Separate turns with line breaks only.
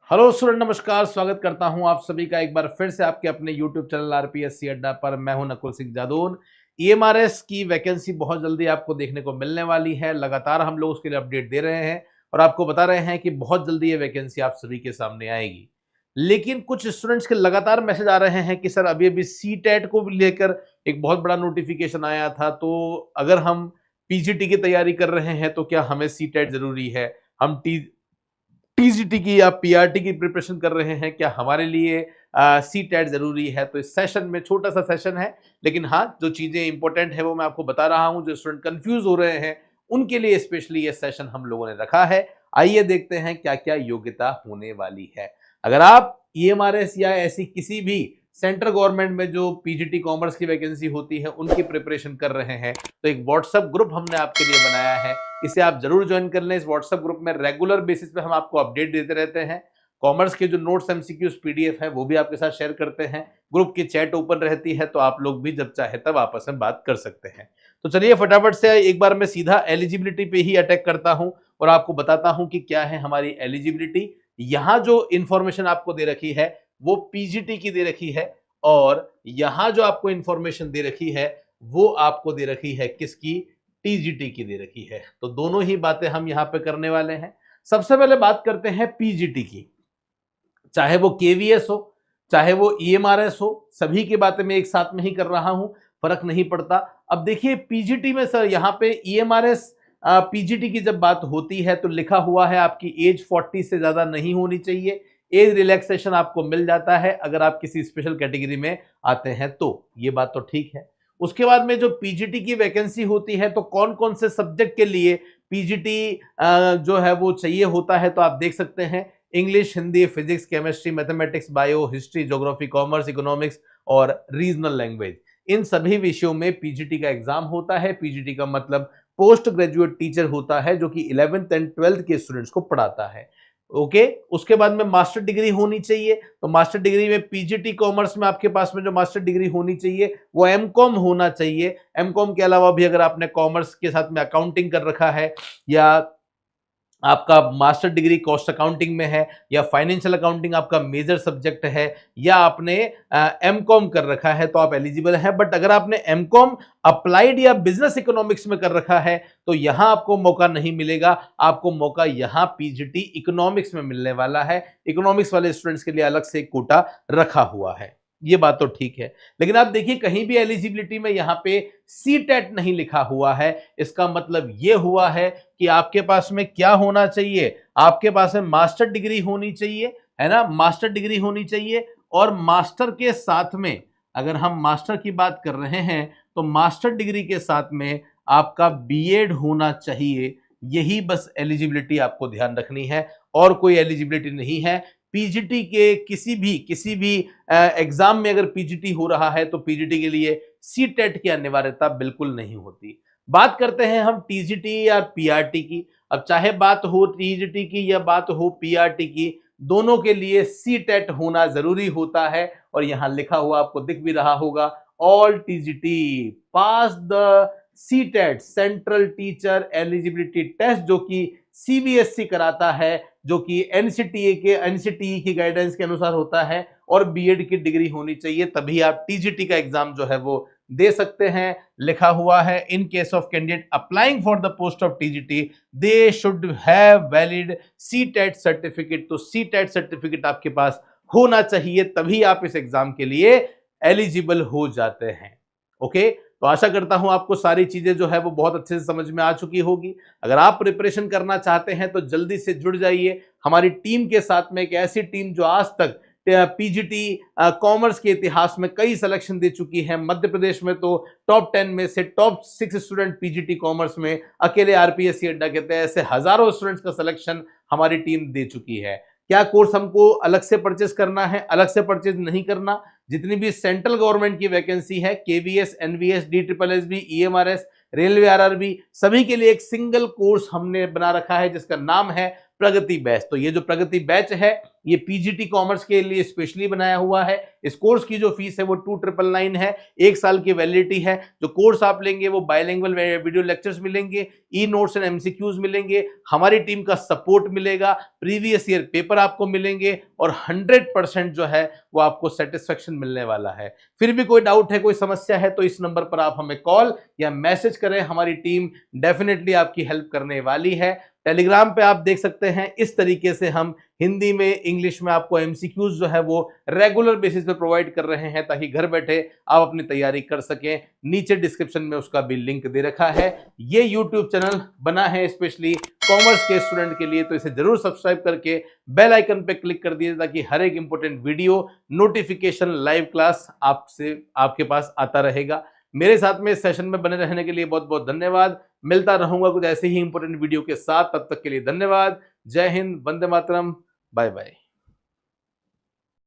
Hello student, नमस्कार। स्वागत करता हूं आप सभी का एक बार फिर से आपके अपने यूट्यूब चैनल आरपीएससी अड्डा पर। मैं हूं नकुल सिंह जादौन। ईएमआरएस की वैकेंसी बहुत जल्दी आपको देखने को मिलने वाली है। लगातार हम लोग उसके लिए अपडेट दे रहे हैं और आपको बता रहे हैं कि बहुत जल्दी ये वैकेंसी आप सभी के सामने आएगी। लेकिन कुछ स्टूडेंट्स के लगातार मैसेज आ रहे हैं कि सर अभी अभी सी टेट को लेकर एक बहुत बड़ा नोटिफिकेशन आया था, तो अगर हम पीजीटी की तैयारी कर रहे हैं तो क्या हमें सी टेट जरूरी है? हम टीजीटी की या पीआरटी की प्रिपरेशन कर रहे हैं, क्या हमारे लिए सी टेट जरूरी है? तो इस सेशन में, छोटा सा सेशन है लेकिन हाँ, जो चीजें इंपॉर्टेंट है वो मैं आपको बता रहा हूं। जो स्टूडेंट कंफ्यूज हो रहे हैं उनके लिए स्पेशली ये सेशन हम लोगों ने रखा है। आइए देखते हैं क्या क्या योग्यता होने वाली है। अगर आप ईएमआरएस या ऐसी किसी भी सेंट्रल गवर्नमेंट में जो पीजीटी कॉमर्स की वैकेंसी होती है उनकी प्रिपरेशन कर रहे हैं, तो एक व्हाट्सएप ग्रुप हमने आपके लिए बनाया है। इसे आप जरूर ज्वाइन कर लें। इस व्हाट्सएप ग्रुप में रेगुलर बेसिस पे हम आपको अपडेट देते रहते हैं। कॉमर्स के जो नोट्स एमसीक्यूज पीडीएफ है वो भी आपके साथ शेयर करते हैं। ग्रुप की चैट ओपन रहती है, तो आप लोग भी जब चाहे तब आपस में बात कर सकते हैं। तो चलिए फटाफट से एक बार मैं सीधा एलिजिबिलिटी पे ही अटैक करता हूं और आपको बताता हूं कि क्या है हमारी एलिजिबिलिटी। यहां जो इंफॉर्मेशन आपको दे रखी है वो पीजीटी की दे रखी है, और यहां जो आपको इंफॉर्मेशन दे रखी है वो आपको दे रखी है किसकी? टीजीटी की दे रखी है। तो दोनों ही बातें हम यहां पे करने वाले हैं। सबसे पहले बात करते हैं पीजीटी की। चाहे वो केवीएस हो, चाहे वो ईएमआरएस हो, सभी की बातें मैं एक साथ में ही कर रहा हूं, फर्क नहीं पड़ता। अब देखिए पीजीटी में सर, यहां पे ईएमआरएस पीजीटी की जब बात होती है तो लिखा हुआ है आपकी एज 40 से ज्यादा नहीं होनी चाहिए। एज रिलैक्सेशन आपको मिल जाता है अगर आप किसी स्पेशल कैटेगरी में आते हैं तो। ये बात तो ठीक है। उसके बाद में जो पीजीटी की वैकेंसी होती है तो कौन कौन से सब्जेक्ट के लिए पीजीटी जो है वो चाहिए होता है, तो आप देख सकते हैं English, Hindi, physics, chemistry, mathematics, bio, history, geography, commerce, economics और रीजनल लैंग्वेज। इन सभी विषयों में पीजीटी का एग्जाम होता है। पीजीटी का मतलब पोस्ट ग्रेजुएट टीचर होता है, जो कि 11th एंड 12th के स्टूडेंट्स को पढ़ाता है। ओके। उसके बाद में मास्टर डिग्री होनी चाहिए। तो मास्टर डिग्री में पीजीटी कॉमर्स में आपके पास में जो मास्टर डिग्री होनी चाहिए वो एमकॉम होना चाहिए। एमकॉम के अलावा भी अगर आपने कॉमर्स के साथ में अकाउंटिंग कर रखा है, या आपका मास्टर डिग्री कॉस्ट अकाउंटिंग में है, या फाइनेंशियल अकाउंटिंग आपका मेजर सब्जेक्ट है, या आपने एमकॉम कर रखा है, तो आप एलिजिबल हैं। बट अगर आपने एमकॉम अप्लाइड या बिजनेस इकोनॉमिक्स में कर रखा है तो यहां आपको मौका नहीं मिलेगा। आपको मौका यहां पीजीटी इकोनॉमिक्स में मिलने वाला है। इकोनॉमिक्स वाले स्टूडेंट्स के लिए अलग से कोटा रखा हुआ है। ये बात तो ठीक है, लेकिन आप देखिए कहीं भी एलिजिबिलिटी में यहां पे सी टेट नहीं लिखा हुआ है। इसका मतलब यह हुआ है कि आपके पास में क्या होना चाहिए? आपके पास में मास्टर डिग्री होनी चाहिए, है ना? मास्टर डिग्री होनी चाहिए, और मास्टर के साथ में, अगर हम मास्टर की बात कर रहे हैं तो मास्टर डिग्री के साथ में आपका बीएड होना चाहिए। यही बस एलिजिबिलिटी आपको ध्यान रखनी है, और कोई एलिजिबिलिटी नहीं है। पीजीटी के किसी भी एग्जाम में अगर पीजीटी हो रहा है तो पीजीटी के लिए सी टेट की अनिवार्यता बिल्कुल नहीं होती। बात करते हैं हम टीजीटी या पीआरटी की। अब चाहे बात हो टीजीटी की या बात हो पीआरटी की, दोनों के लिए सी टेट होना जरूरी होता है। और यहां लिखा हुआ आपको दिख भी रहा होगा, all TGT pass the C TET central teacher eligibility test, जो कि सीबीएसई कराता है, जो कि एनसीटीई की गाइडेंस के अनुसार होता है। और बीएड की डिग्री होनी चाहिए, तभी आप टीजीटी का एग्जाम जो है वो दे सकते हैं। लिखा हुआ है in case of candidate applying for the post of TGT they should have valid C TET certificate. तो सी टेट सर्टिफिकेट आपके पास होना चाहिए, तभी आप इस एग्जाम के लिए एलिजिबल हो जाते हैं। ओके। तो आशा करता हूं आपको सारी चीजें जो है वो बहुत अच्छे से समझ में आ चुकी होगी। अगर आप प्रिपरेशन करना चाहते हैं तो जल्दी से जुड़ जाइए हमारी टीम के साथ में। एक ऐसी टीम जो आज तक पीजीटी कॉमर्स के इतिहास में कई सिलेक्शन दे चुकी है। मध्य प्रदेश में तो टॉप 10 में से टॉप 6 स्टूडेंट पीजीटी कॉमर्स में अकेले आरपीएससी अड्डा के तहत ऐसे हजारों स्टूडेंट्स का सिलेक्शन हमारी टीम दे चुकी है। क्या कोर्स हमको अलग से परचेज करना है? अलग से परचेज नहीं करना। जितनी भी सेंट्रल गवर्नमेंट की वैकेंसी है, KVS, NVS, DSSSB, EMRS, railway RRB, सभी के लिए एक सिंगल कोर्स हमने बना रखा है जिसका नाम है प्रगति बैच। तो ये जो प्रगति बैच है ये पीजीटी कॉमर्स के लिए स्पेशली बनाया हुआ है। इस कोर्स की जो फीस है वो 2999 है, 1 साल की वैलिडिटी है। जो कोर्स आप लेंगे वो बायलिंगुअल वीडियो लेक्चर्स मिलेंगे, ई नोट्स एंड एमसीक्यूज मिलेंगे, हमारी टीम का सपोर्ट मिलेगा, प्रीवियस ईयर पेपर आपको मिलेंगे और 100% जो है वो आपको सेटिस्फेक्शन मिलने वाला है। फिर भी कोई डाउट है, कोई समस्या है तो इस नंबर पर आप हमें कॉल या मैसेज करें, हमारी टीम डेफिनेटली आपकी हेल्प करने वाली है। टेलीग्राम पे आप देख सकते हैं इस तरीके से हम हिंदी में, इंग्लिश में आपको एमसीक्यूज जो है वो रेगुलर बेसिस पे प्रोवाइड कर रहे हैं ताकि घर बैठे आप अपनी तैयारी कर सकें। नीचे डिस्क्रिप्शन में उसका भी लिंक दे रखा है। ये यूट्यूब चैनल बना है स्पेशली कॉमर्स के स्टूडेंट के लिए, तो इसे जरूर सब्सक्राइब करके बेल आइकन पे क्लिक कर दीजिए ताकि हर एक important video notification live class आपके पास आता रहेगा। मेरे साथ में इस सेशन में बने रहने के लिए बहुत बहुत धन्यवाद। मिलता रहूंगा कुछ ऐसे ही इंपॉर्टेंट वीडियो के साथ, तब तक के लिए धन्यवाद। जय हिंद, वंदे मातरम, बाय बाय।